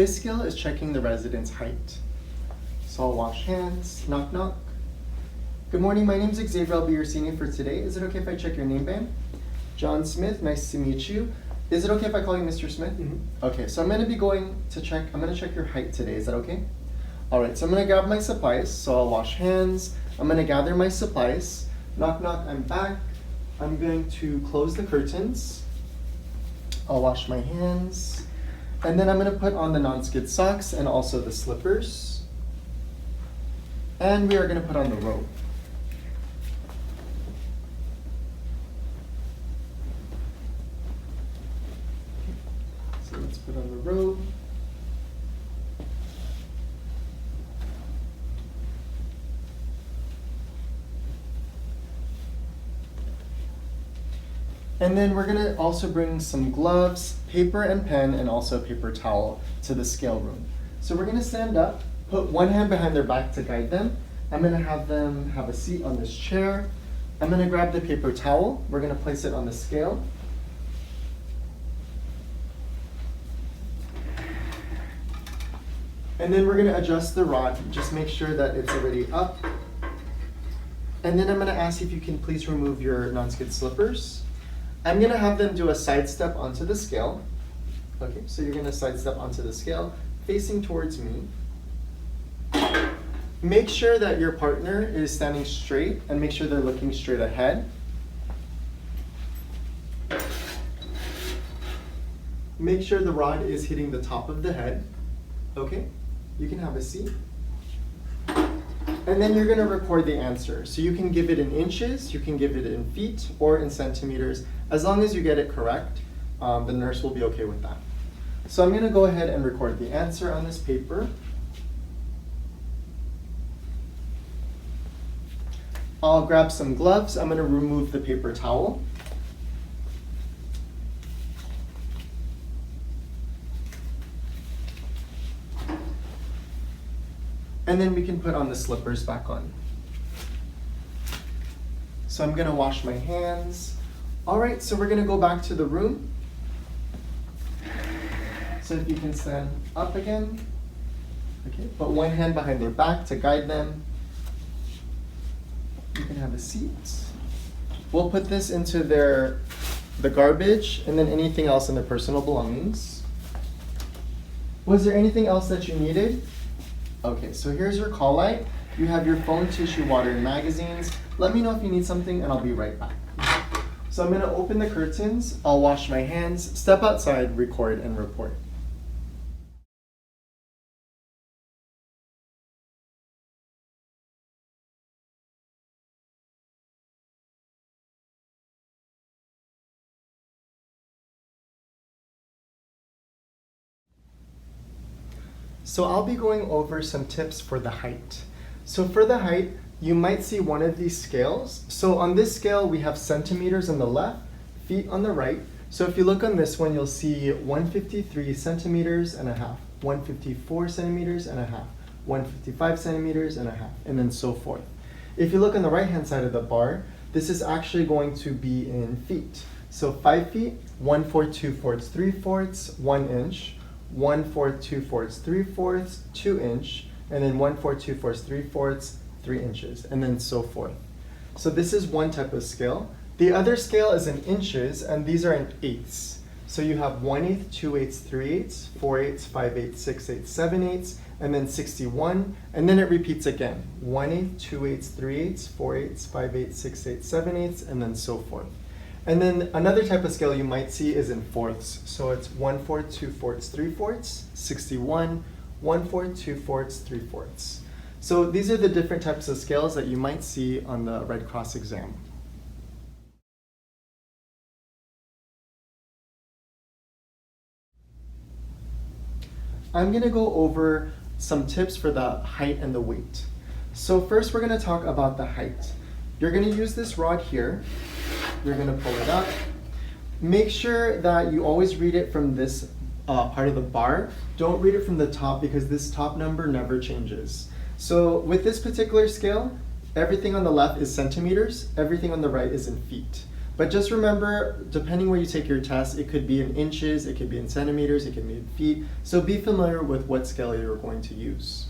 This scale is checking the resident's height. So I'll wash hands, knock knock. Good morning, my name is Xavier, I'll be your senior for today. Is it okay if I check your name band? John Smith, nice to meet you. Is it okay if I call you Mr. Smith? Mm-hmm. Okay, so I'm gonna check your height today, is that okay? All right, so I'm gonna grab my supplies, so I'll wash hands. I'm gonna gather my supplies. Knock knock, I'm back. I'm going to close the curtains. I'll wash my hands. And then I'm gonna put on the non-skid socks and also the slippers. And we are gonna put on the robe. So let's put on the robe. And then we're gonna also bring some gloves, paper and pen, and also a paper towel to the scale room. So we're gonna stand up, put one hand behind their back to guide them. I'm gonna have them have a seat on this chair. I'm gonna grab the paper towel. We're gonna place it on the scale. And then we're gonna adjust the rod. Just make sure that it's already up. And then I'm gonna ask if you can please remove your non-skid slippers. I'm gonna have them do a side step onto the scale. Okay, so you're gonna side step onto the scale, facing towards me. Make sure that your partner is standing straight and make sure they're looking straight ahead. Make sure the rod is hitting the top of the head. Okay, you can have a seat. And then you're gonna record the answer. So you can give it in inches, you can give it in feet, or in centimeters. As long as you get it correct, the nurse will be okay with that. So I'm gonna go ahead and record the answer on this paper. I'll grab some gloves. I'm gonna remove the paper towel. And then we can put on the slippers back on. So I'm gonna wash my hands. All right, so we're gonna go back to the room. So if you can stand up again. Okay, put one hand behind their back to guide them. You can have a seat. We'll put this into the garbage and then anything else in their personal belongings. Was there anything else that you needed? Okay, so here's your call light. You have your phone, tissue, water, and magazines. Let me know if you need something and I'll be right back. So I'm gonna open the curtains, I'll wash my hands, step outside, record, and report. So I'll be going over some tips for the height. So for the height, you might see one of these scales. So on this scale, we have centimeters on the left, feet on the right. So if you look on this one, you'll see 153 centimeters and a half, 154 centimeters and a half, 155 centimeters and a half, and then so forth. If you look on the right-hand side of the bar, this is actually going to be in feet. So 5 feet, 1 4 2 fourths 3 fourths, 1 inch, 1 4 2 fourths 3 fourths, 2 inch, and then 1 4 2 fourths 3 fourths, 3 inches, and then so forth. So this is one type of scale. The other scale is in inches, and these are in eighths. So you have 1/8, 2/8, 3/8, 4/8, 5/8, 6/8, 7/8, and then 61, and then it repeats again. 1/8, 2/8, 3/8, 4/8, 5/8, 6/8, 7/8, and then so forth. And then another type of scale you might see is in fourths. So it's 1 4 2 fourths 3 fourths, 61, 1 4 2 fourths 3 fourths. So these are the different types of scales that you might see on the Red Cross exam. I'm gonna go over some tips for the height and the weight. So first we're gonna talk about the height. You're gonna use this rod here. You're gonna pull it up. Make sure that you always read it from this part of the bar. Don't read it from the top because this top number never changes. So with this particular scale, everything on the left is centimeters, everything on the right is in feet. But just remember, depending where you take your test, it could be in inches, it could be in centimeters, it could be in feet. So be familiar with what scale you're going to use.